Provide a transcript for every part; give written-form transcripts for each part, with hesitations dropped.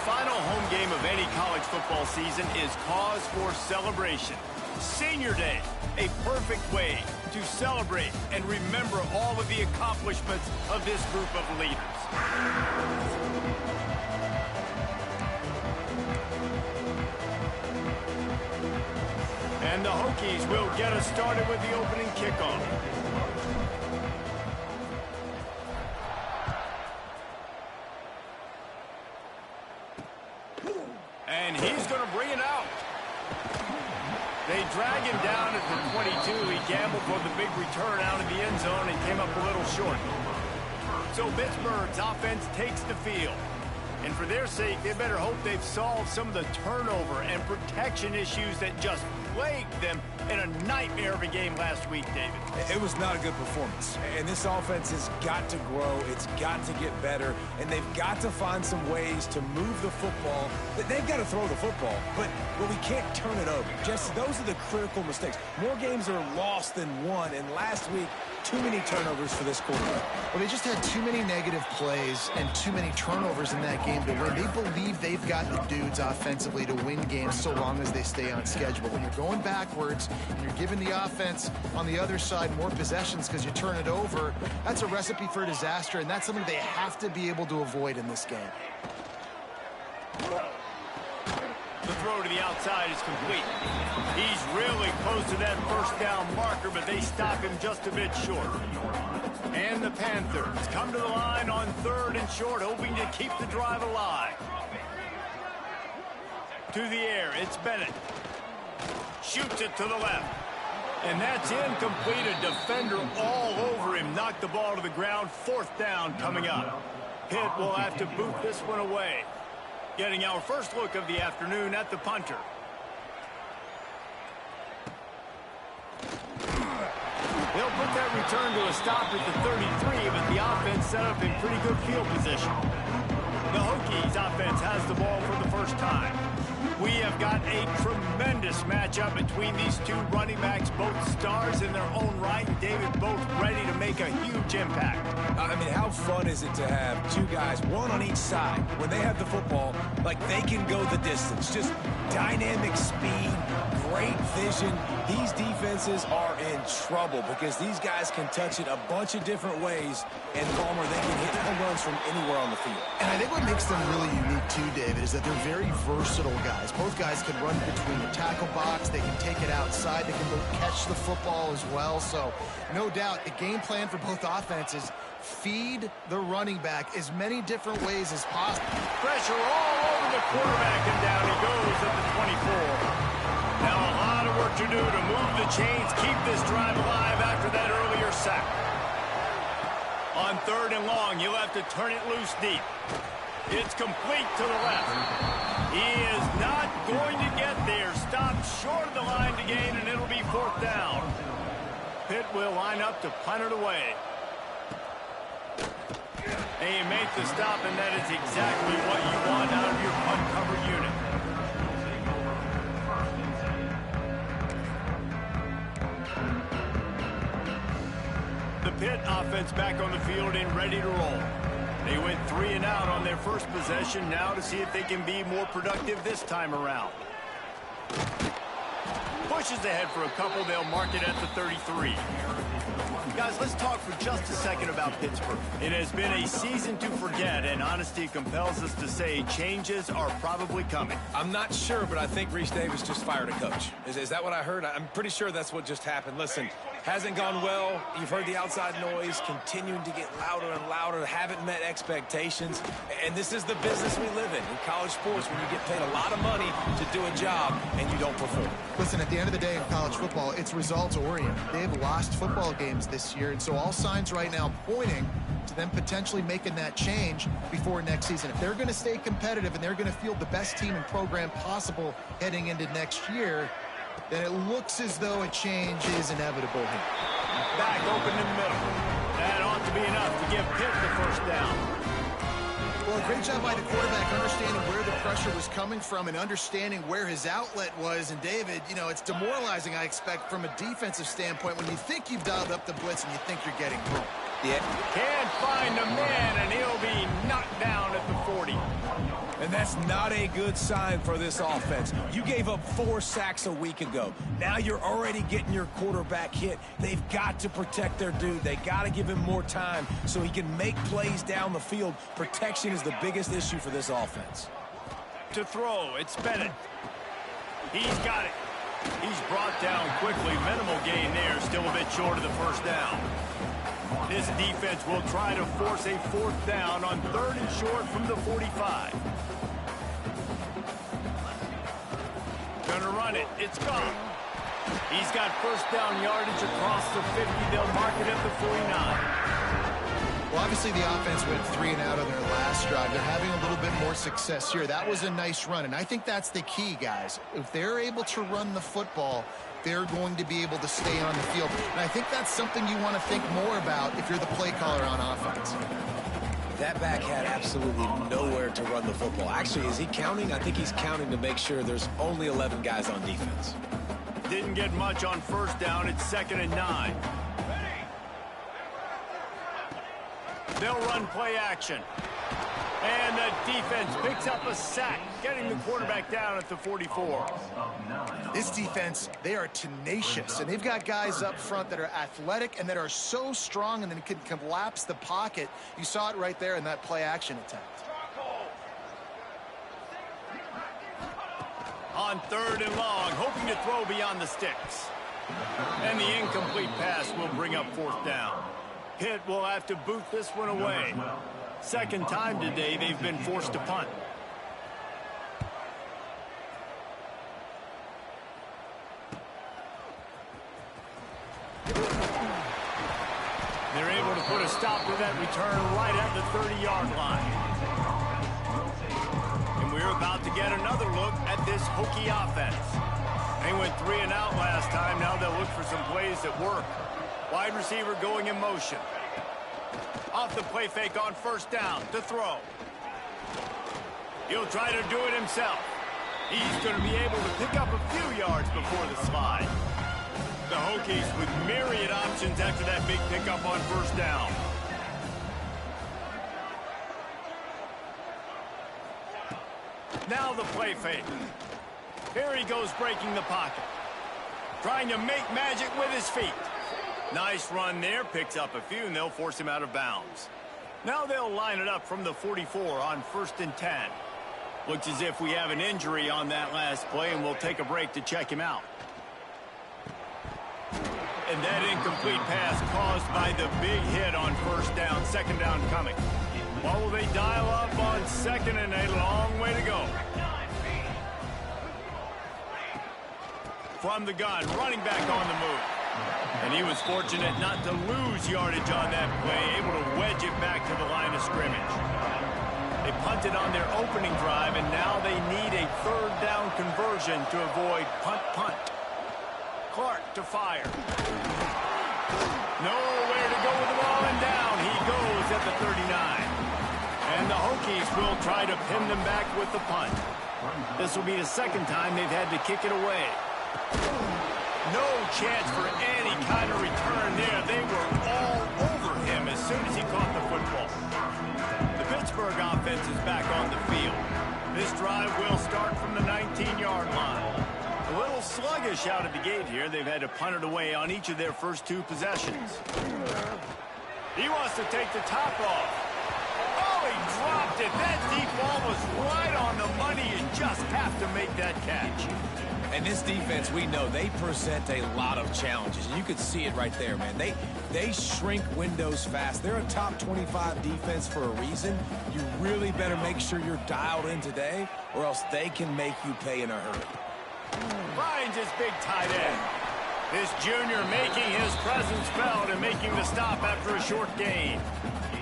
final home game of any college football season is cause for celebration. Senior Day, a perfect way to celebrate and remember all of the accomplishments of this group of leaders. And the Hokies will get us started with the opening kickoff. And he's going to bring it out. They drag him down at the 22. He gambled for the big return out of the end zone and came up a little short. So Pittsburgh's offense takes the field. And for their sake, they better hope they've solved some of the turnover and protection issues that just plagued them in a nightmare of a game last week, David. It was not a good performance. And this offense has got to grow. It's got to get better. And they've got to find some ways to move the football. They've got to throw the football, but we can't turn it over. Jesse, those are the critical mistakes. More games are lost than won. And last week, too many turnovers for this quarterback. Well, they just had too many negative plays and too many turnovers in that game to win. They believe they've got the dudes offensively to win games so long as they stay on schedule. But when you're going backwards and you're giving the offense on the other side more possessions because you turn it over, that's a recipe for disaster, and that's something they have to be able to avoid in this game. The throw to the outside is complete. He's really close to that first down marker, but they stop him just a bit short. And the Panthers come to the line on 3rd and short, hoping to keep the drive alive. To the air, it's Bennett. Shoots it to the left. And that's incomplete. A defender all over him. Knocked the ball to the ground. 4th down coming up. Pitt will have to boot this one away. Getting our first look of the afternoon at the punter. They'll put that return to a stop at the 33, but the offense set up in pretty good field position. The Hokies offense has the ball for the first time. We have got a tremendous matchup between these two running backs, both stars in their own right, and David, both ready to make a huge impact. I mean, how fun is it to have two guys, one on each side, when they have the football, like they can go the distance. Just dynamic speed, great vision. These defenses are in trouble because these guys can touch it a bunch of different ways, and Palmer, they can hit home runs from anywhere on the field. And I think what makes them really unique too, David, is that they're very versatile guys. Both guys can run between the tackle box. They can take it outside. They can both catch the football as well. So no doubt the game plan for both offenses, feed the running back as many different ways as possible. Pressure all over the quarterback, and down he goes at the 24. Now a lot of work to do to move the chains, keep this drive alive after that earlier sack. On 3rd and long, you'll have to turn it loose deep. It's complete to the left. He is not going to get there. Stopped short of the line to gain, and it'll be 4th down. Pitt will line up to punt it away. And you make the stop, and that is exactly what you want out of your punt cover unit. The Pitt offense back on the field and ready to roll. They went 3 and out on their first possession, now to see if they can be more productive this time around. Pushes ahead for a couple, they'll mark it at the 33. Guys, let's talk for just a second about Pittsburgh. It has been a season to forget, and honesty compels us to say changes are probably coming. I'm not sure, but I think Reese Davis just fired a coach. Is that what I heard? I'm pretty sure that's what just happened. Listen, hasn't gone well. You've heard the outside noise continuing to get louder and louder. Haven't met expectations. And this is the business we live in college sports, when you get paid a lot of money to do a job and you don't perform. Listen, at the end of the day in college football, it's results-oriented. They've lost football games this year, and so all signs right now pointing to them potentially making that change before next season. If they're going to stay competitive and they're going to field the best team and program possible heading into next year, then it looks as though a change is inevitable here. Back open in the middle. That ought to be enough to give Pitt the first down. Well, great job by the quarterback understanding where the pressure was coming from and understanding where his outlet was. And David, you know, it's demoralizing, I expect, from a defensive standpoint when you think you've dialed up the blitz and you think you're getting home. Yeah. Can't find a man, and he'll be knocked down at the 40. And that's not a good sign for this offense. You gave up 4 sacks a week ago. Now you're already getting your quarterback hit. They've got to protect their dude. They got to give him more time so he can make plays down the field. Protection is the biggest issue for this offense. To throw, it's Bennett. He's got it. He's brought down quickly. Minimal gain there. Still a bit short of the first down. This defense will try to force a 4th down on 3rd and short from the 45. Gonna run it. It's gone. He's got first down yardage across the 50. They'll mark it at the 49. Well, obviously the offense went 3 and out on their last drive. They're having a little bit more success here. That was a nice run, and I think that's the key, guys. If they're able to run the football, they're going to be able to stay on the field. And I think that's something you want to think more about if you're the play caller on offense. That back had absolutely nowhere to run the football. Actually, is he counting? I think he's counting to make sure there's only 11 guys on defense. Didn't get much on first down. It's 2nd and 9. They'll run play action. And the defense picks up a sack, getting the quarterback down at the 44. This defense, they are tenacious, and they've got guys up front that are athletic and that are so strong and then can collapse the pocket. You saw it right there in that play action attempt. On 3rd and long, hoping to throw beyond the sticks. And the incomplete pass will bring up 4th down. Pitt will have to boot this one away. 2nd time today they've been forced to punt. They're able to put a stop to that return right at the 30-yard line. And we're about to get another look at this Hokie offense. They went 3 and out last time. Now they'll look for some plays that work. Wide receiver going in motion. Off the play fake on first down to throw. He'll try to do it himself. He's going to be able to pick up a few yards before the slide. The Hokies with myriad options after that big pickup on first down. Now the play fake. Here he goes breaking the pocket. Trying to make magic with his feet. Nice run there, picks up a few, and they'll force him out of bounds. Now they'll line it up from the 44 on 1st and 10. Looks as if we have an injury on that last play, and we'll take a break to check him out. And that incomplete pass caused by the big hit on first down, 2nd down coming. What will they dial up on 2nd and a long way to go? From the gun, running back on the move. And he was fortunate not to lose yardage on that play, able to wedge it back to the line of scrimmage. They punted on their opening drive, and now they need a 3rd down conversion to avoid punt. Clark to fire. Nowhere to go with the ball, and down he goes at the 39. And the Hokies will try to pin them back with the punt. This will be the 2nd time they've had to kick it away. No chance for any kind of return there. They were all over him as soon as he caught the football. The Pittsburgh offense is back on the field. This drive will start from the 19-yard line. A little sluggish out of the gate here. They've had to punt it away on each of their first 2 possessions. He wants to take the top off. Oh, he dropped it. That deep ball was right on the money. You just have to make that catch. And this defense, we know, they present a lot of challenges. And you could see it right there, man. They shrink windows fast. They're a top 25 defense for a reason. You really better make sure you're dialed in today, or else they can make you pay in a hurry. Finds his big tight end. This junior making his presence felt and making the stop after a short gain.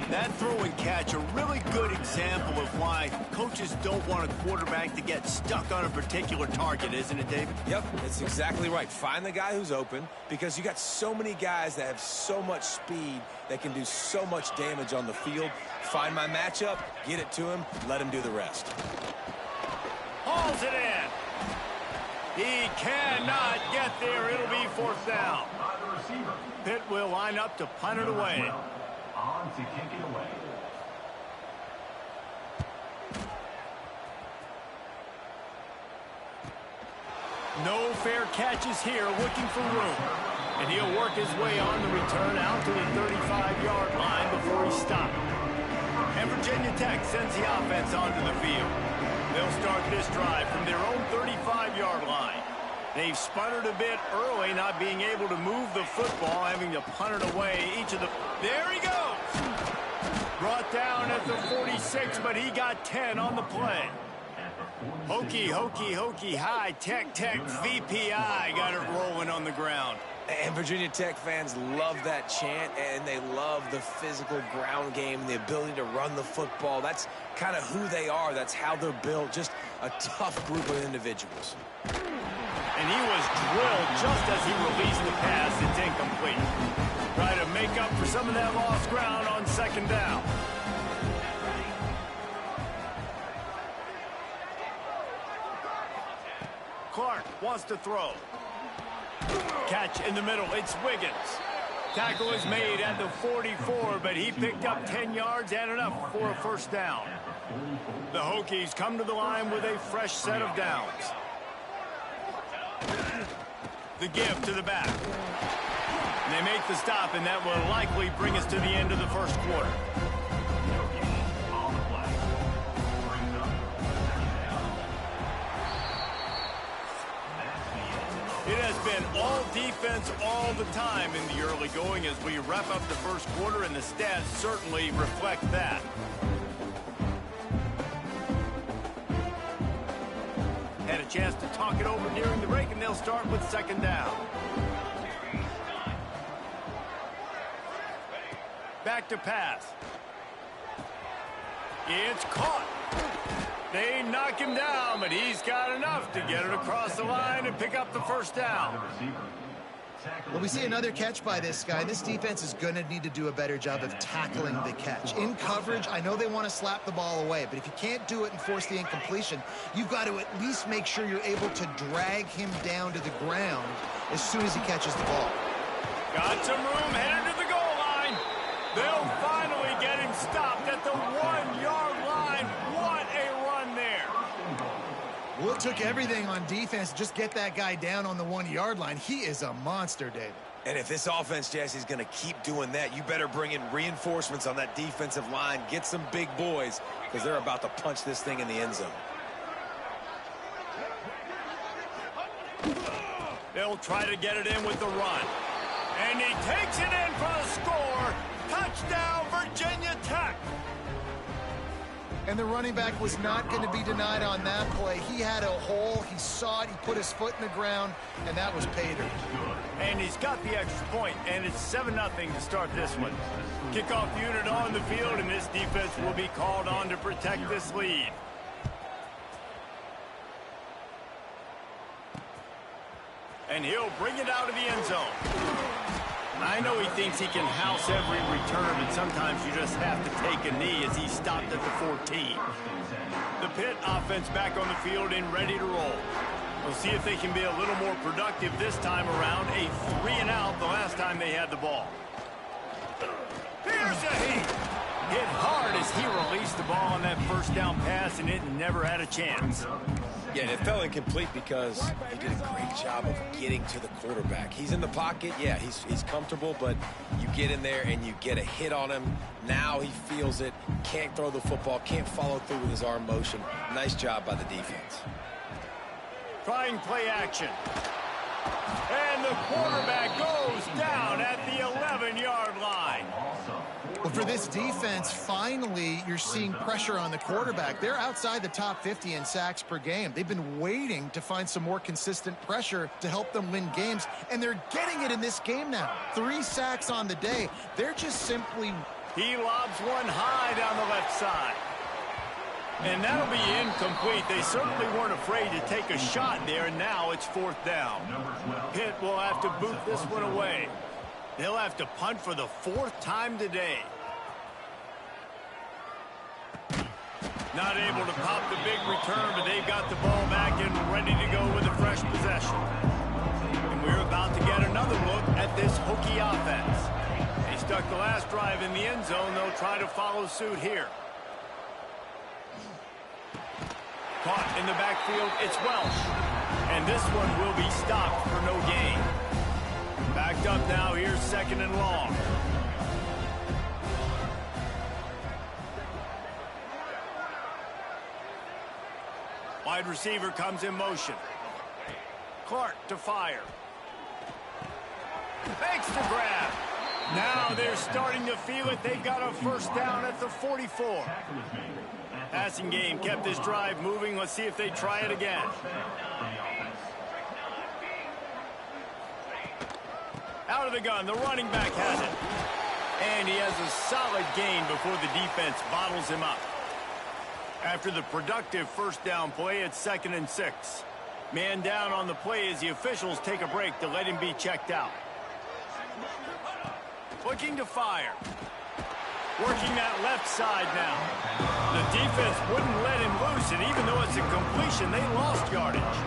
That throw and catch, a really good example of why coaches don't want a quarterback to get stuck on a particular target, isn't it, David? Yep, that's exactly right. Find the guy who's open, because you got so many guys that have so much speed that can do so much damage on the field. Find my matchup, get it to him, let him do the rest. Hauls it in. He cannot get there. It'll be 4th down. Pitt will line up to punt it away. On to kick it away. No fair catches here, looking for room. And he'll work his way on the return out to the 35-yard line before he stopped. And Virginia Tech sends the offense onto the field. They'll start this drive from their own 35-yard line. They've sputtered a bit early, not being able to move the football, having to punt it away each of the... There he goes! Brought down at the 46, but he got 10 on the play. Hokey, hokey, hokey, high, tech, VPI got it rolling on the ground. And Virginia Tech fans love that chant, and they love the physical ground game, the ability to run the football. That's kind of who they are. That's how they're built. Just a tough group of individuals. And he was drilled just as he released the pass. It's incomplete. Try to make up for some of that lost ground on second down. Clark wants to throw. Catch in the middle. It's Wiggins. Tackle is made at the 44, but he picked up 10 yards and enough for a first down. The Hokies come to the line with a fresh set of downs. The give to the back. And they make the stop, and that will likely bring us to the end of the first quarter. It has been all defense all the time in the early going as we wrap up the first quarter, and the stats certainly reflect that. Had a chance to talk it over during the break, and they'll start with second down. Back to pass. It's caught. They knock him down, but he's got enough to get it across the line and pick up the first down. Well, we see another catch by this guy. This defense is going to need to do a better job of tackling the catch. In coverage, I know they want to slap the ball away, but if you can't do it and force the incompletion, you've got to at least make sure you're able to drag him down to the ground as soon as he catches the ball. Got some room, headed to the goal line. They'll finally get him stopped at the 1-yard line. What a run there. Well, it took everything on defense to just get that guy down on the 1-yard line. He is a monster, David. And if this offense, Jesse, is going to keep doing that, you better bring in reinforcements on that defensive line. Get some big boys, because they're about to punch this thing in the end zone. They'll try to get it in with the run. And he takes it in for the score. Touchdown, Virginia Tech. And the running back was not going to be denied on that play. He had a hole. He saw it. He put his foot in the ground, and that was pay dirt. And he's got the extra point, and it's 7-0 to start this one. Kickoff unit on the field, and this defense will be called on to protect this lead. And he'll bring it out of the end zone. I know he thinks he can house every return, but sometimes you just have to take a knee as he stopped at the 14. The Pitt offense back on the field and ready to roll. We'll see if they can be a little more productive this time around. A 3-and-out the last time they had the ball. Here's a hit. Hit hard as he released the ball on that first down pass, and it never had a chance. Yeah, and it fell incomplete because he did a great job of getting to the quarterback. He's in the pocket. Yeah, he's comfortable, but you get in there and you get a hit on him. Now he feels it, can't throw the football, can't follow through with his arm motion. Nice job by the defense. Trying play action. And the quarterback goes down at the 11-yard line. Well, for this defense, finally, you're seeing pressure on the quarterback. They're outside the top 50 in sacks per game. They've been waiting to find some more consistent pressure to help them win games, and they're getting it in this game now. 3 sacks on the day. They're just simply... He lobs one high down the left side. And that'll be incomplete. They certainly weren't afraid to take a shot there, and now it's 4th down. Pitt will have to boot this one away. They'll have to punt for the 4th time today. Not able to pop the big return, but they've got the ball back and ready to go with a fresh possession. And we're about to get another look at this Hokie offense. They stuck the last drive in the end zone. They'll try to follow suit here. Caught in the backfield, it's Welsh. And this one will be stopped for no gain. Backed up now, here's 2nd and long. Wide receiver comes in motion. Clark to fire. Makes the grab. Now they're starting to feel it. They've got a first down at the 44. Passing game kept this drive moving. Let's see if they try it again. Out of the gun, the running back has it. And he has a solid gain before the defense bottles him up. After the productive first down play, it's 2nd and 6. Man down on the play as the officials take a break to let him be checked out. Looking to fire. Working that left side now. The defense wouldn't let him loose, and even though it's a completion, they lost yardage.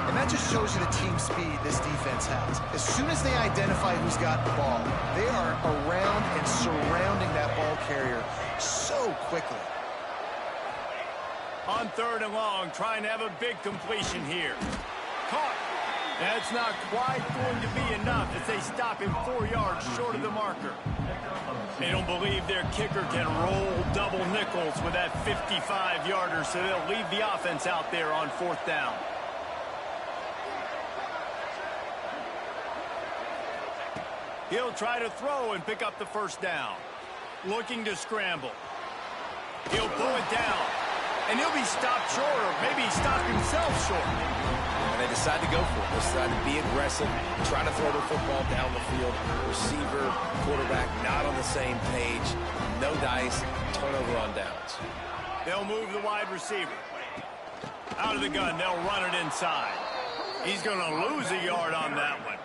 And that just shows you the team speed this defense has. As soon as they identify who's got the ball, they are around and surrounding that ball carrier so quickly. On 3rd and long, trying to have a big completion here. Caught. That's not quite going to be enough as they stop him 4 yards short of the marker. They don't believe their kicker can roll double nickels with that 55-yarder, so they'll leave the offense out there on 4th down. He'll try to throw and pick up the first down. Looking to scramble. He'll pull it down. And he'll be stopped short, or maybe he stopped himself short. And they decide to go for it. They decide to be aggressive, try to throw the football down the field. Receiver, quarterback, not on the same page. No dice, turnover on downs. They'll move the wide receiver. Out of the gun, they'll run it inside. He's going to lose a yard on that one.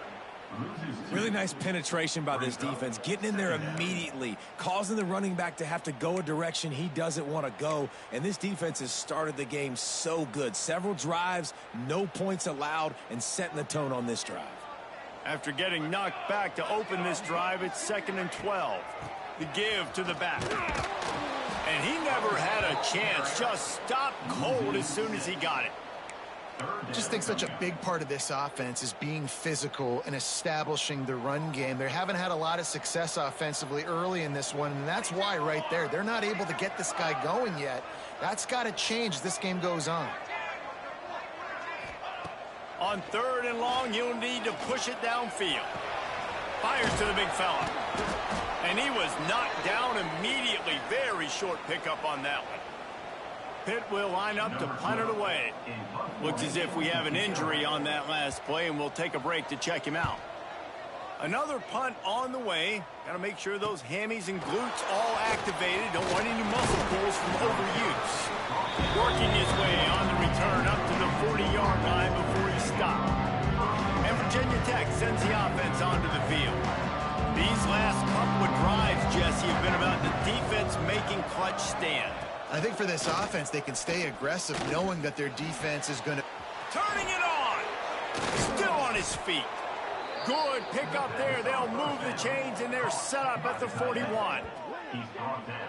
Really nice penetration by this defense, getting in there immediately, causing the running back to have to go a direction he doesn't want to go. And this defense has started the game so good. Several drives, no points allowed, and setting the tone on this drive. After getting knocked back to open this drive, it's 2nd and 12. The give to the back. And he never had a chance, just stopped cold as soon as he got it. I just think such a big part of this offense is being physical and establishing the run game. They haven't had a lot of success offensively early in this one, and that's why right there, they're not able to get this guy going yet. That's got to change as this game goes on. On 3rd and long, you'll need to push it downfield. Fires to the big fella. And he was knocked down immediately. Very short pickup on that one. Pitt will line up to punt it away. Looks as if we have an injury on that last play, and we'll take a break to check him out. Another punt on the way. Got to make sure those hammies and glutes all activated. Don't want any muscle pulls from overuse. Working his way on the return up to the 40-yard line before he stopped. And Virginia Tech sends the offense onto the field. These last couple of drives, Jesse, have been about the defense making clutch stand. I think for this offense, they can stay aggressive knowing that their defense is going to... Turning it on. Still on his feet. Good pick up there. They'll move the chains, and they're set up at the 41.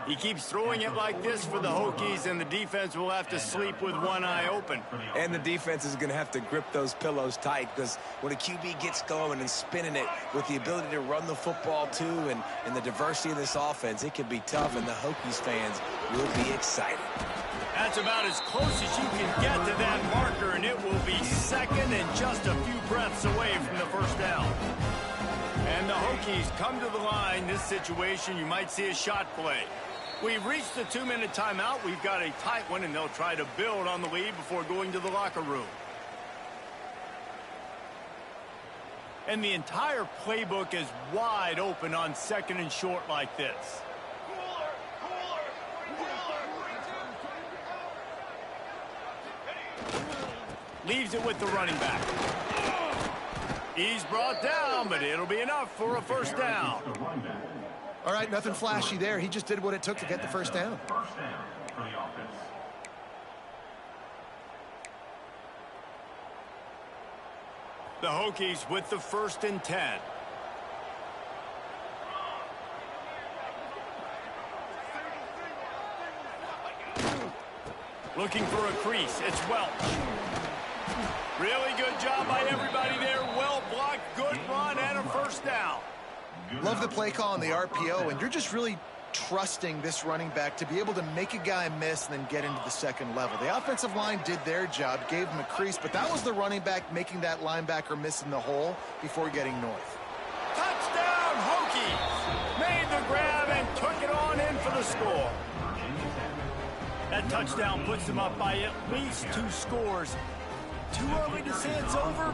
He keeps throwing it like this for the Hokies, and the defense will have to sleep with one eye open. And the defense is going to have to grip those pillows tight, because when a QB gets going and spinning it with the ability to run the football too, and the diversity of this offense, it can be tough, and the Hokies fans will be excited. That's about as close as you can get to that marker, and it will be 2nd and just a few breaths away from the first down. And the Hokies come to the line. This situation, you might see a shot play. We've reached the 2-minute timeout. We've got a tight one, and they'll try to build on the lead before going to the locker room. And the entire playbook is wide open on 2nd and short like this. Leaves it with the running back. He's brought down, but it'll be enough for a first down. All right, nothing flashy there. He just did what it took to get the first down. The Hokies with the 1st and 10. Looking for a crease. It's Welch. Really good job by everybody there. Well blocked, good run, and a first down. Love the play call on the RPO, and you're just really trusting this running back to be able to make a guy miss and then get into the second level. The offensive line did their job, gave him a crease, but that was the running back making that linebacker miss in the hole before getting north. Touchdown, Hokies! Made the grab and took it on in for the score. That touchdown puts them up by at least 2 scores. Too early to say it's over?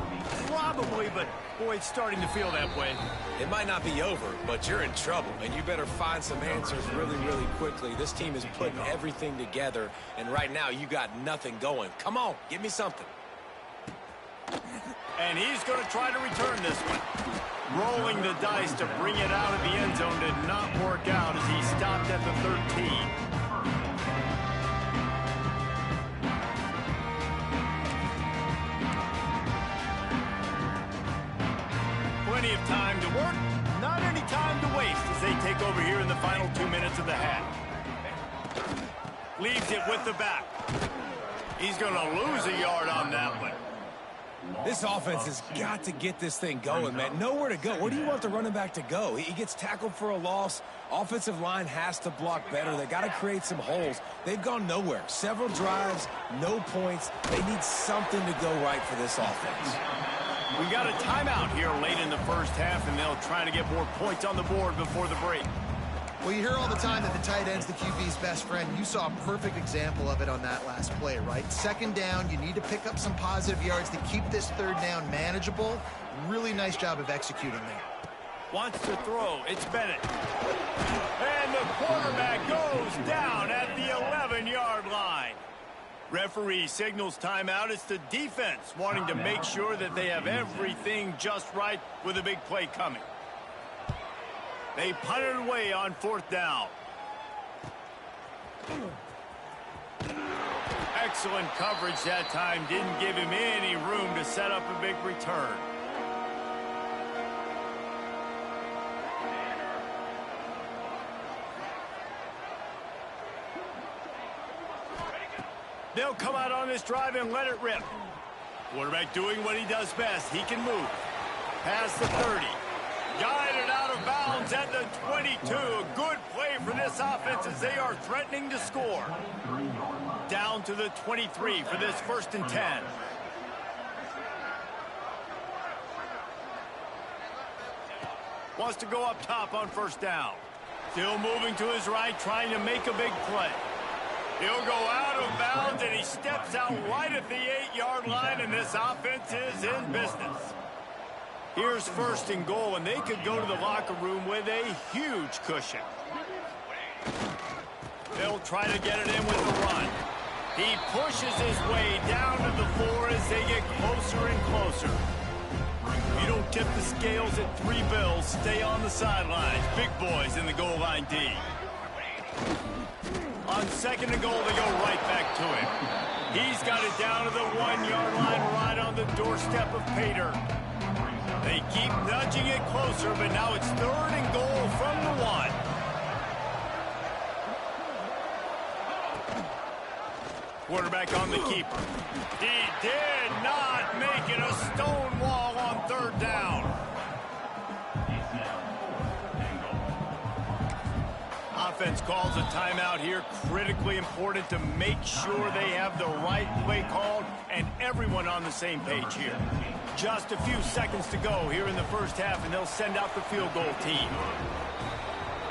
Probably, but boy, it's starting to feel that way. It might not be over, but you're in trouble, and you better find some answers really, really quickly. This team is putting everything together, and right now you got nothing going. Come on, give me something. And he's going to try to return this one. Rolling the dice to bring it out of the end zone did not work out as he stopped at the 13. Plenty of time to work, not any time to waste as they take over here in the final 2 minutes of the half. Leaves it with the back. He's going to lose a yard on that one. This offense has got to get this thing going, man. Nowhere to go. Where do you want the running back to go? He gets tackled for a loss. Offensive line has to block better. They got to create some holes. They've gone nowhere. Several drives, no points. They need something to go right for this offense. We got a timeout here late in the first half, and they'll try to get more points on the board before the break. Well, you hear all the time that the tight end's the QB's best friend. You saw a perfect example of it on that last play, right? Second down, you need to pick up some positive yards to keep this third down manageable. Really nice job of executing there. Wants to throw. It's Bennett. And the quarterback goes down at the 11-yard line. Referee signals timeout. It's the defense wanting to make sure that they have everything just right with a big play coming. They punted away on 4th down. Excellent coverage that time. Didn't give him any room to set up a big return. They'll come out on this drive and let it rip. Quarterback doing what he does best. He can move. Past the 30. Guided out of bounds at the 22. A good play for this offense as they are threatening to score. Down to the 23 for this 1st and 10. Wants to go up top on 1st down. Still moving to his right, trying to make a big play. He'll go out of bounds, and he steps out right at the 8-yard line, and this offense is in business. Here's 1st and goal, and they could go to the locker room with a huge cushion. They'll try to get it in with the run. He pushes his way down to the floor as they get closer and closer. You don't tip the scales at 3 bills. Stay on the sidelines. Big boys in the goal line D. On 2nd and goal, they go right back to him. He's got it down to the 1-yard line right on the doorstep of Pater. They keep nudging it closer, but now it's 3rd and goal from the 1. Quarterback on the keeper. He did not make it a stone wall on 3rd down. Offense calls a timeout here. Critically important to make sure they have the right play called and everyone on the same page here. Just a few seconds to go here in the first half, and they'll send out the field goal team.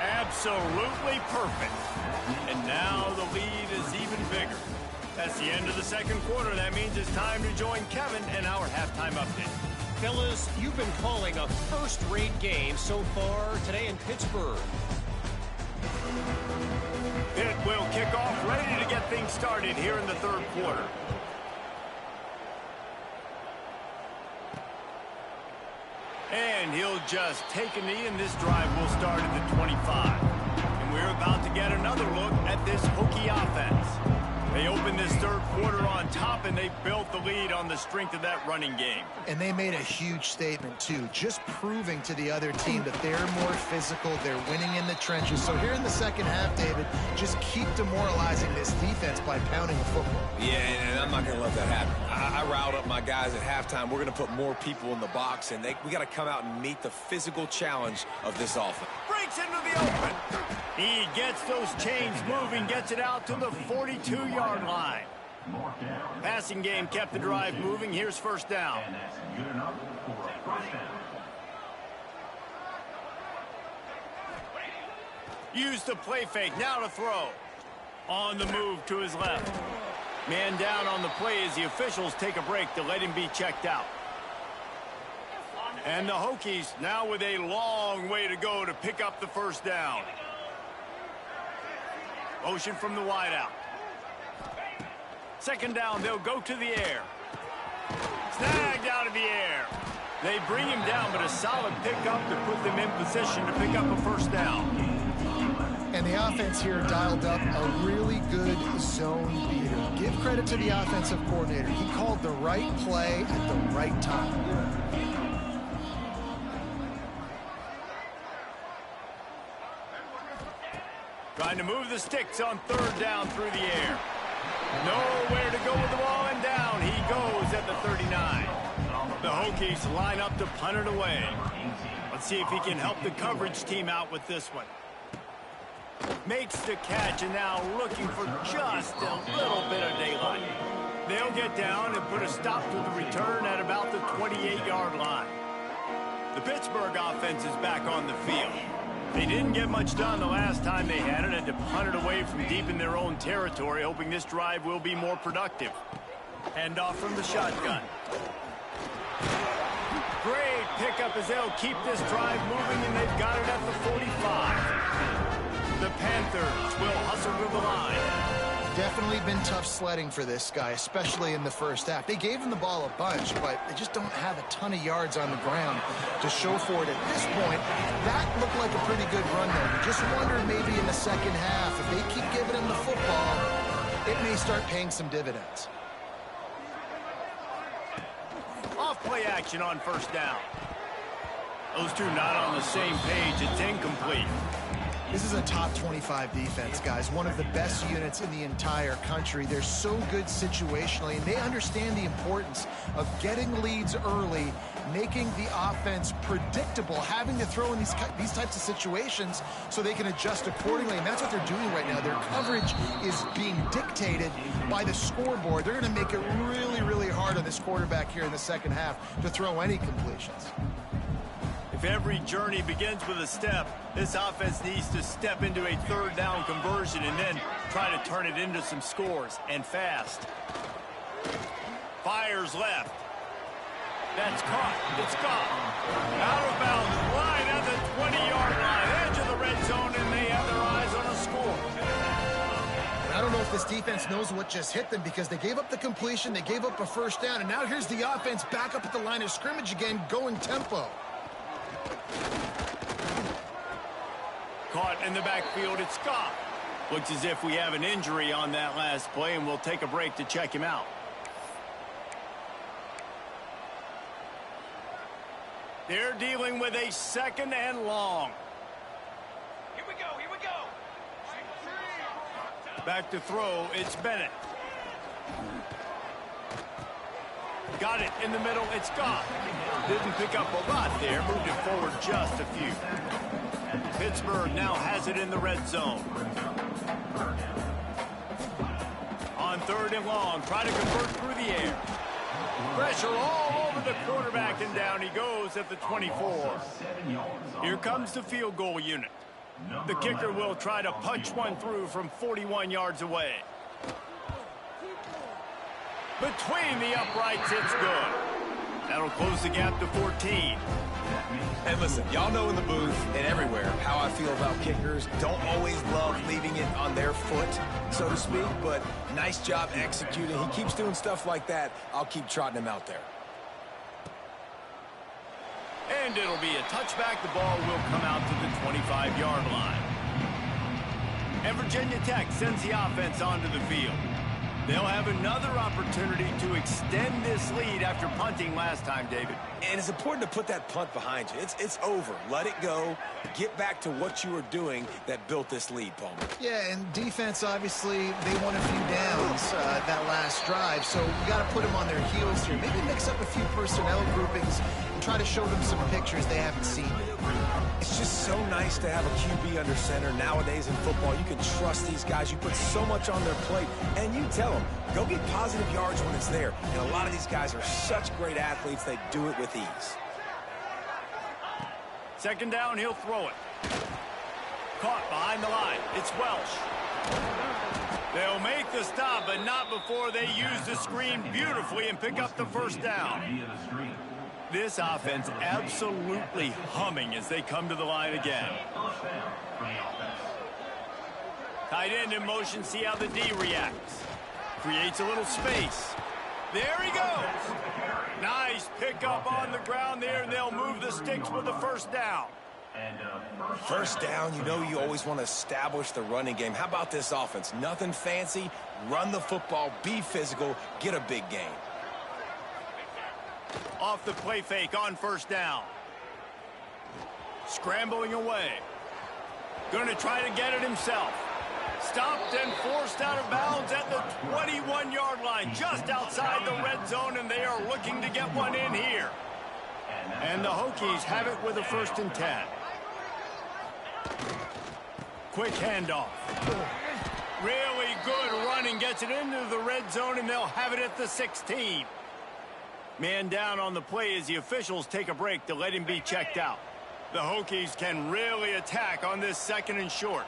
Absolutely perfect. And now the lead is even bigger. That's the end of the 2nd quarter. That means it's time to join Kevin in our halftime update. Fellas, you've been calling a first-rate game so far today in Pittsburgh. Pitt will kick off, ready to get things started here in the 3rd quarter. And he'll just take a knee, and this drive will start at the 25. And we're about to get another look at this Hokie offense. They opened this third quarter on top, and they built the lead on the strength of that running game. And they made a huge statement, too, just proving to the other team that they're more physical, they're winning in the trenches. So here in the second half, David, just keep demoralizing this defense by pounding the football. Yeah, and I'm not going to let that happen. I riled up my guys at halftime. We're going to put more people in the box, and we got to come out and meet the physical challenge of this offense. Breaks into the open. He gets those chains moving, gets it out to the 42-yard line. Passing game kept the drive moving. Here's first down. Use the play fake. Now to throw. On the move to his left. Man down on the play as the officials take a break to let him be checked out. And the Hokies now with a long way to go to pick up the first down. Motion from the wideout. Second down, they'll go to the air. Snagged out of the air. They bring him down, but a solid pickup to put them in position to pick up a first down. And the offense here dialed up a really good zone beater. Give credit to the offensive coordinator. He called the right play at the right time. Trying to move the sticks on third down through the air. Nowhere to go with the ball, and down he goes at the 39. The Hokies line up to punt it away. Let's see if he can help the coverage team out with this one. Makes the catch, and now looking for just a little bit of daylight. They'll get down and put a stop to the return at about the 28-yard line. The Pittsburgh offense is back on the field. They didn't get much done the last time they had it, and to punt it away from deep in their own territory, hoping this drive will be more productive. Hand off from the shotgun. Great pickup as they'll keep this drive moving, and they've got it at the 45. The Panthers will hustle to the line. Definitely been tough sledding for this guy, especially in the first half. They gave him the ball a bunch, but they just don't have a ton of yards on the ground to show for it at this point. That looked like a pretty good run, though. You just wonder maybe in the second half, if they keep giving him the football, it may start paying some dividends. Off play action on first down. Those two not on the same page. It's incomplete. This is a top 25 defense, guys. One of the best units in the entire country. They're so good situationally, and they understand the importance of getting leads early, making the offense predictable, having to throw in these types of situations so they can adjust accordingly. And that's what they're doing right now. Their coverage is being dictated by the scoreboard. They're going to make it really, really hard on this quarterback here in the second half to throw any completions. If every journey begins with a step, this offense needs to step into a third down conversion and then try to turn it into some scores, and fast. Fires left. That's caught. It's gone. Out of bounds, line at the 20-yard line, edge of the red zone, and they have their eyes on a score. And I don't know if this defense knows what just hit them, because they gave up the completion, they gave up a first down, and now here's the offense back up at the line of scrimmage again, going tempo. Caught in the backfield, it's Scott. Looks as if we have an injury on that last play, and we'll take a break to check him out. They're dealing with a second and long. Here we go, here we go. Back to throw, it's Bennett. Got it in the middle, it's Scott. Didn't pick up a lot there, moved it forward just a few. Pittsburgh now has it in the red zone. On third and long, try to convert through the air. Pressure all over the quarterback, and down he goes at the 24. Here comes the field goal unit. The kicker will try to punch one through from 41 yards away. Between the uprights, it's good. That'll close the gap to 14. And listen, y'all know in the booth and everywhere how I feel about kickers. Don't always love leaving it on their foot, so to speak, but nice job executing. He keeps doing stuff like that. I'll keep trotting him out there. And it'll be a touchback. The ball will come out to the 25-yard line. And Virginia Tech sends the offense onto the field. They'll have another opportunity to extend this lead after punting last time, David. And it's important to put that punt behind you. It's over. Let it go. Get back to what you were doing that built this lead, Palmer. Yeah, and defense, obviously, they won a few downs that last drive, so you got to put them on their heels here. Maybe mix up a few personnel groupings and try to show them some pictures they haven't seen. It's just so nice to have a QB under center nowadays in football. You can trust these guys. You put so much on their plate, and you tell them, go get positive yards when it's there. And a lot of these guys are such great athletes, they do it with ease. Second down, he'll throw it. Caught behind the line. It's Welsh. They'll make the stop, but not before they use the screen beautifully and pick up the first down. This offense absolutely humming as they come to the line again. Tight end in motion, see how the D reacts. Creates a little space. There he goes. Nice pickup on the ground there, and they'll move the sticks with the first down. First down, you know you always want to establish the running game. How about this offense? Nothing fancy. Run the football, be physical, get a big gain. Off the play fake on first down. Scrambling away. Going to try to get it himself. Stopped and forced out of bounds at the 21-yard line, just outside the red zone, and they are looking to get one in here. And the Hokies have it with a 1st and 10. Quick handoff. Really good running, gets it into the red zone, and they'll have it at the 16. Man down on the play as the officials take a break to let him be checked out. The Hokies can really attack on this 2nd and short.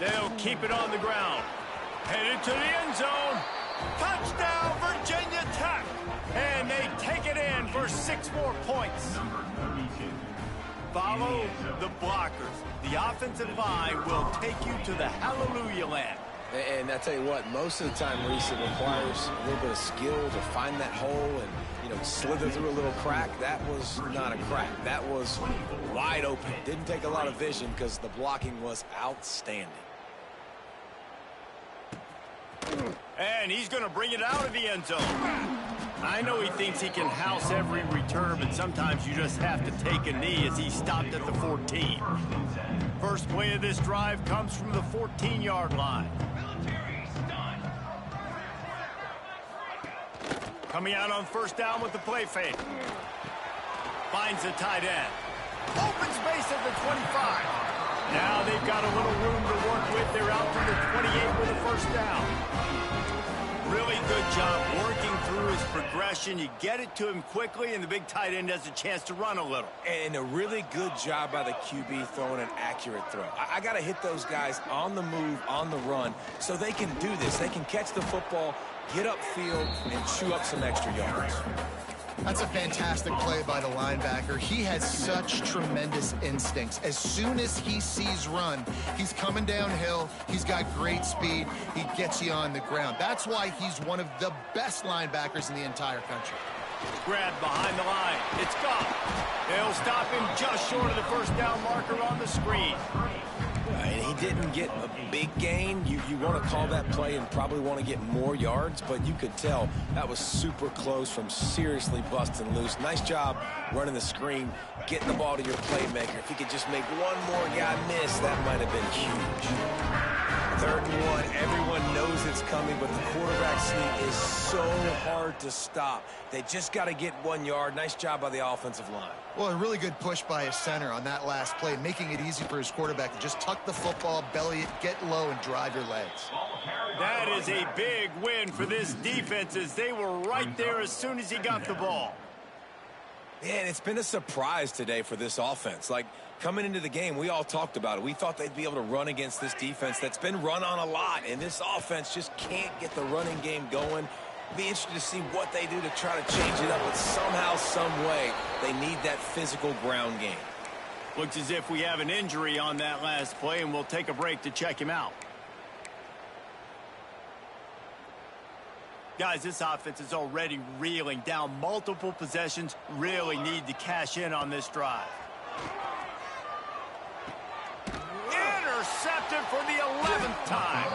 They'll keep it on the ground. Headed to the end zone. Touchdown, Virginia Tech. And they take it in for 6 more points. Follow the blockers. The offensive line will take you to the hallelujah land. And I tell you what, most of the time, Reese, it requires a little bit of skill to find that hole and, slither through a little crack. That was not a crack. That was wide open. Didn't take a lot of vision because the blocking was outstanding. And he's going to bring it out of the end zone. I know he thinks he can house every return, but sometimes you just have to take a knee as he stopped at the 14. First play of this drive comes from the 14-yard line. Coming out on first down with the play fake. Finds the tight end. Open space at the 25. Now they've got a little room to work with. They're out to the 28 with a first down. Really good job working through his progression. You get it to him quickly, and the big tight end has a chance to run a little. And a really good job by the QB throwing an accurate throw. I got to hit those guys on the move, on the run, so they can do this. They can catch the football, get upfield, and chew up some extra yards. That's a fantastic play by the linebacker. He has such tremendous instincts. As soon as he sees run, he's coming downhill. He's got great speed. He gets you on the ground. That's why he's one of the best linebackers in the entire country. Grabbed behind the line. It's gone. They'll stop him just short of the first down marker on the screen. And he didn't get a big gain. You want to call that play and probably want to get more yards, but you could tell that was super close from seriously busting loose. Nice job running the screen, getting the ball to your playmaker. If he could just make one more guy miss, that might have been huge. 3rd and 1, everyone knows it's coming, but the quarterback sneak is so hard to stop. They just got to get 1 yard. Nice job by the offensive line. Well, a really good push by his center on that last play, making it easy for his quarterback to just tuck the football, belly it, get low, and drive your legs. That is a big win for this defense as they were right there as soon as he got the ball. Man, it's been a surprise today for this offense. Like, coming into the game, we all talked about it. We thought they'd be able to run against this defense that's been run on a lot, and this offense just can't get the running game going. Be interested to see what they do to try to change it up, but somehow, some way, they need that physical ground game. Looks as if we have an injury on that last play, and we'll take a break to check him out. Guys, this offense is already reeling down multiple possessions. Really need to cash in on this drive. for the 11th time.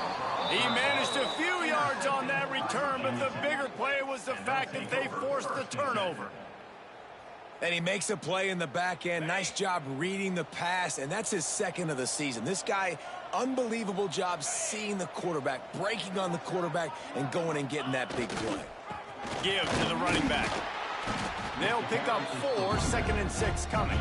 He managed a few yards on that return, but the bigger play was the fact that they forced the turnover. And he makes a play in the back end. Nice job reading the pass, and that's his second of the season. This guy, unbelievable job seeing the quarterback, breaking on the quarterback, and going and getting that big play. Give to the running back. They'll pick up 4, 2nd and 6 coming.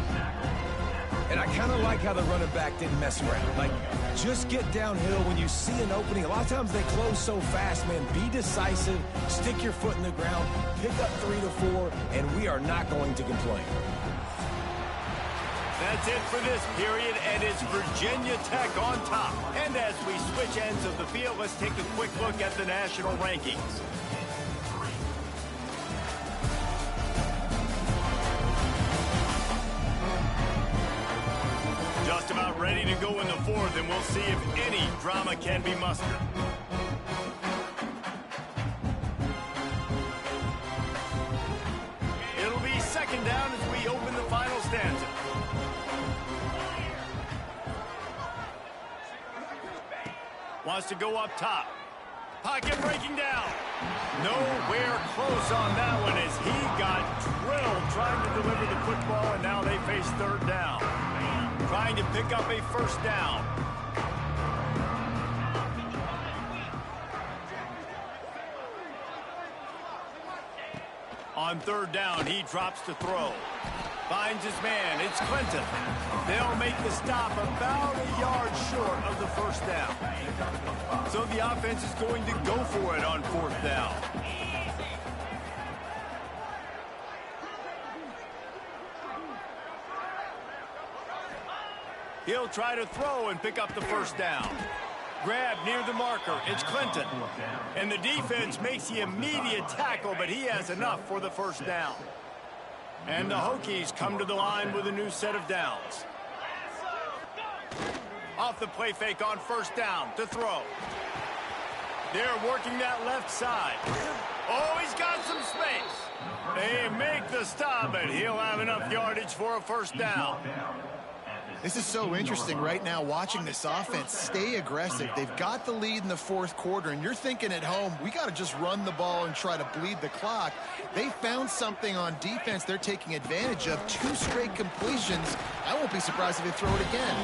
And I kind of like how the running back didn't mess around. Like, just get downhill when you see an opening. A lot of times they close so fast, man. Be decisive, stick your foot in the ground, pick up 3 to 4, and we are not going to complain. That's it for this period, and it's Virginia Tech on top. And as we switch ends of the field, let's take a quick look at the national rankings. Just about ready to go in the 4th, and we'll see if any drama can be mustered. It'll be 2nd down as we open the final stanza. Wants to go up top. Pocket breaking down. Nowhere close on that one as he got drilled trying to deliver the football, and now they face 3rd down. Trying to pick up a 1st down. On 3rd down, he drops to throw. Finds his man. It's Clinton. They'll make the stop about a yard short of the 1st down. So the offense is going to go for it on 4th down. He'll try to throw and pick up the 1st down. Grab near the marker. It's Clinton. And the defense makes the immediate tackle, but he has enough for the 1st down. And the Hokies come to the line with a new set of downs. Off the play fake on 1st down to throw. They're working that left side. Oh, he's got some space. They make the stop, and he'll have enough yardage for a 1st down. This is so interesting right now, watching this offense stay aggressive. They've got the lead in the 4th quarter, and you're thinking at home, we got to just run the ball and try to bleed the clock. They found something on defense they're taking advantage of. 2 straight completions. I won't be surprised if they throw it again.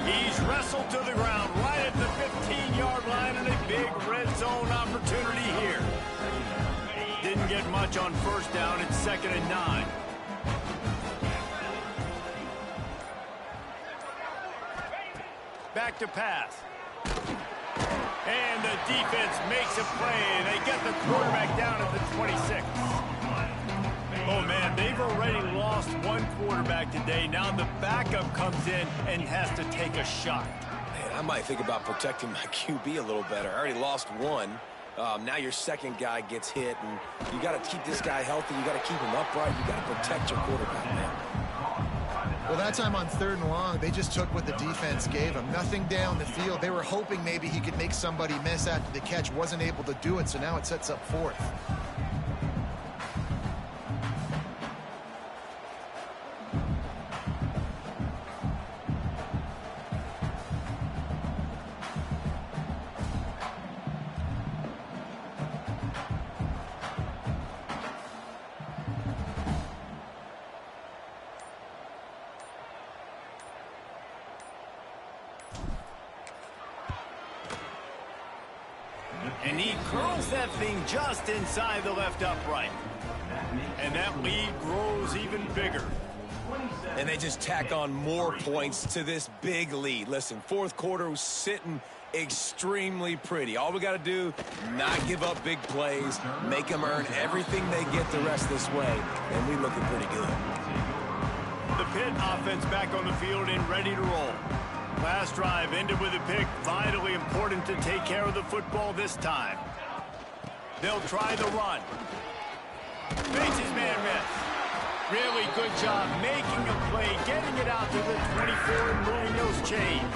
He's wrestled to the ground right at the 15-yard line, and a big red zone opportunity here. Didn't get much on 1st down. It's 2nd and 9. Back to pass. And the defense makes a play. They get the quarterback down at the 26. Oh, man, they've already lost 1 quarterback today. Now the backup comes in and has to take a shot. Man, I might think about protecting my QB a little better. I already lost 1. Now your 2nd guy gets hit, and you got to keep this guy healthy. You got to keep him upright. You got to protect your quarterback, man. Well, that time on 3rd and long, they just took what the defense gave them. Nothing down the field. They were hoping maybe he could make somebody miss after the catch. Wasn't able to do it, so now it sets up 4th. And he curls that thing just inside the left upright. And that lead grows even bigger. And they just tack on more points to this big lead. Listen, 4th quarter was sitting extremely pretty. All we got to do, not give up big plays, make them earn everything they get the rest this way, and we looking pretty good. The Pitt offense back on the field and ready to roll. Last drive ended with a pick. Vitally important to take care of the football this time. They'll try the run. Makes his man miss. Really good job making a play, getting it out to the 24 and moving those chains.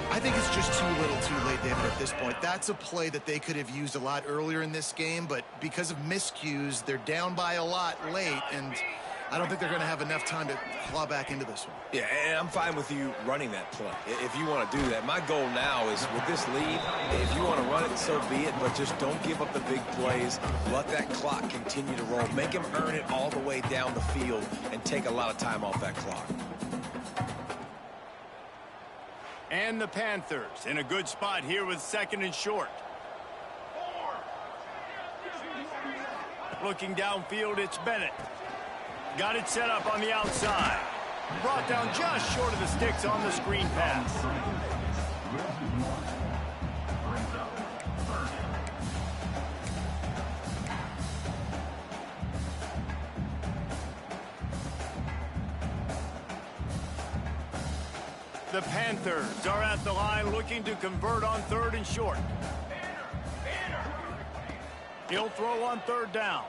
I think it's just too little too late, David, at this point. That's a play that they could have used a lot earlier in this game, but because of miscues, they're down by a lot late, and I don't think they're going to have enough time to claw back into this one. Yeah, and I'm fine with you running that play if you want to do that. My goal now is with this lead, if you want to run it, so be it, but just don't give up the big plays. Let that clock continue to roll. Make him earn it all the way down the field and take a lot of time off that clock. And the Panthers in a good spot here with 2nd and short. Looking downfield, it's Bennett. Got it set up on the outside. Brought down just short of the sticks on the screen pass. The Panthers are at the line looking to convert on 3rd and short. He'll throw on 3rd down.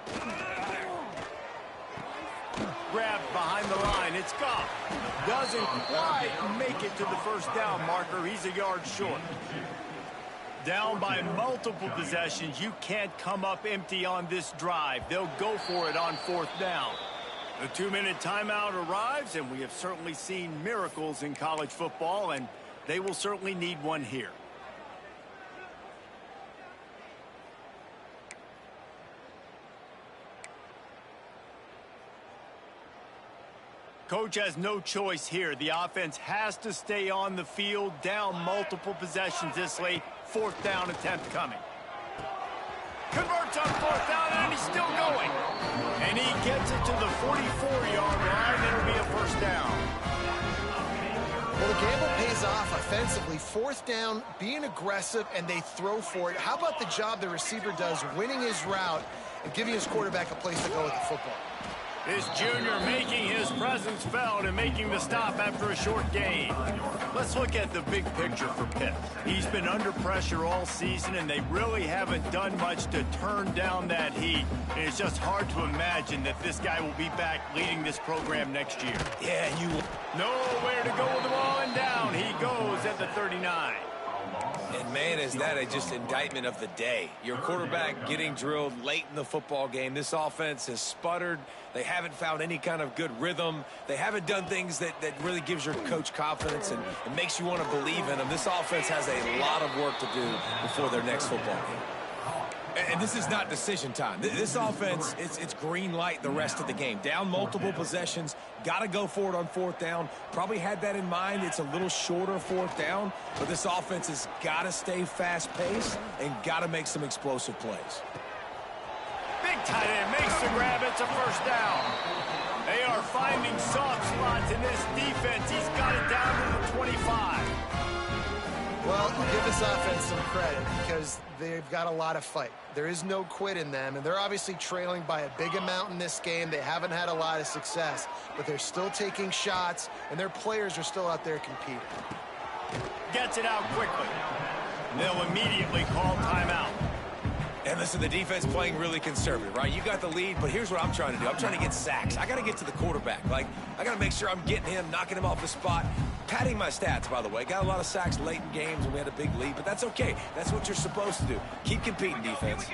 Grabbed behind the line. It's Goff. Doesn't quite make it to the 1st down marker. He's a yard short. Down by multiple possessions. You can't come up empty on this drive. They'll go for it on 4th down. The 2-minute timeout arrives, and we have certainly seen miracles in college football, and they will certainly need one here. Coach has no choice here. The offense has to stay on the field, down multiple possessions this late. 4th down attempt coming. Converts on 4th down, and he's still going. And he gets it to the 44-yard line. It'll be a 1st down. Well, the gamble pays off offensively. 4th down, being aggressive, and they throw for it. How about the job the receiver does, winning his route and giving his quarterback a place to go with the football? This junior making his presence felt and making the stop after a short gain. Let's look at the big picture for Pitt. He's been under pressure all season, and they really haven't done much to turn down that heat. And it's just hard to imagine that this guy will be back leading this program next year. Yeah, you Nowhere to go with the ball, and down he goes at the 39. And, man, is that a just indictment of the day. Your quarterback getting drilled late in the football game. This offense has sputtered. They haven't found any kind of good rhythm. They haven't done things that really gives your coach confidence and makes you want to believe in them. This offense has a lot of work to do before their next football game. And this is not decision time. This offense, it's green light the rest of the game. Down multiple possessions, got to go for it on 4th down. Probably had that in mind. It's a little shorter 4th down, but this offense has got to stay fast-paced and got to make some explosive plays. Big tight end makes the grab. It's a 1st down. They are finding soft spots in this defense. He's got it down to the 25. Well, give this offense some credit because they've got a lot of fight. There is no quit in them, and they're obviously trailing by a big amount in this game. They haven't had a lot of success, but they're still taking shots, and their players are still out there competing. Gets it out quickly. They'll immediately call timeout. And listen, the defense playing really conservative, right? You got the lead, but here's what I'm trying to do. I'm trying to get sacks. I got to get to the quarterback. Like, I got to make sure I'm getting him, knocking him off the spot. Padding my stats, by the way. Got a lot of sacks late in games when we had a big lead, but that's okay. That's what you're supposed to do. Keep competing, defense.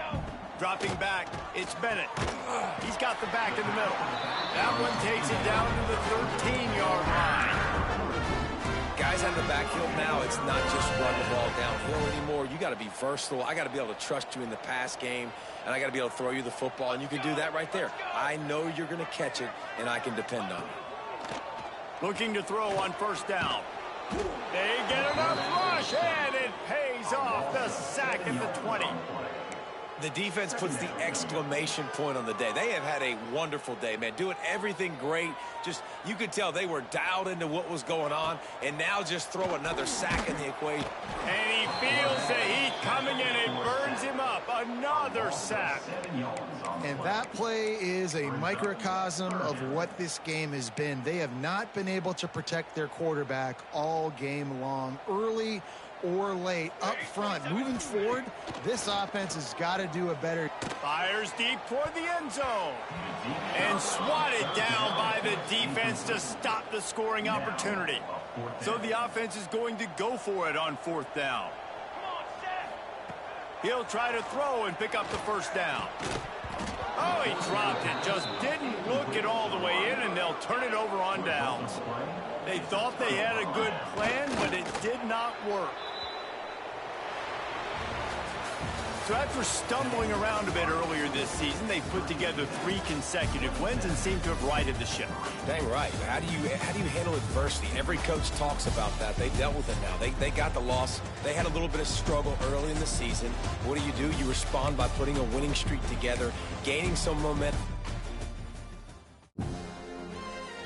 Dropping back, it's Bennett. He's got the back in the middle. That one takes it down to the 13-yard line. Guys on the backfield now, it's not just run the ball downhill anymore. You got to be versatile. I got to be able to trust you in the pass game, and I got to be able to throw you the football, and you can do that right there. I know you're going to catch it, and I can depend on it. Looking to throw on 1st down. They get enough rush, and it pays off. The sack at the 20. The defense puts the exclamation point on the day. They have had a wonderful day, man. Doing everything great. Just, you could tell they were dialed into what was going on, and now just throw another sack in the equation. And he feels the heat coming, and it burns him up. Another sack. And that play is a microcosm of what this game has been. They have not been able to protect their quarterback all game long, early or late, up front. Moving forward, this offense has got to do a better. Fires deep toward the end zone. And swatted down by the defense to stop the scoring opportunity. So the offense is going to go for it on 4th down. He'll try to throw and pick up the 1st down. Oh, he dropped it. Just didn't look it all the way in, and they'll turn it over on downs. They thought they had a good plan, but it did not work. So after stumbling around a bit earlier this season, they put together 3 consecutive wins and seem to have righted the ship. Dang right. How do you handle adversity? Every coach talks about that. They dealt with it now. They got the loss. They had a little bit of struggle early in the season. What do? You respond by putting a winning streak together, gaining some momentum.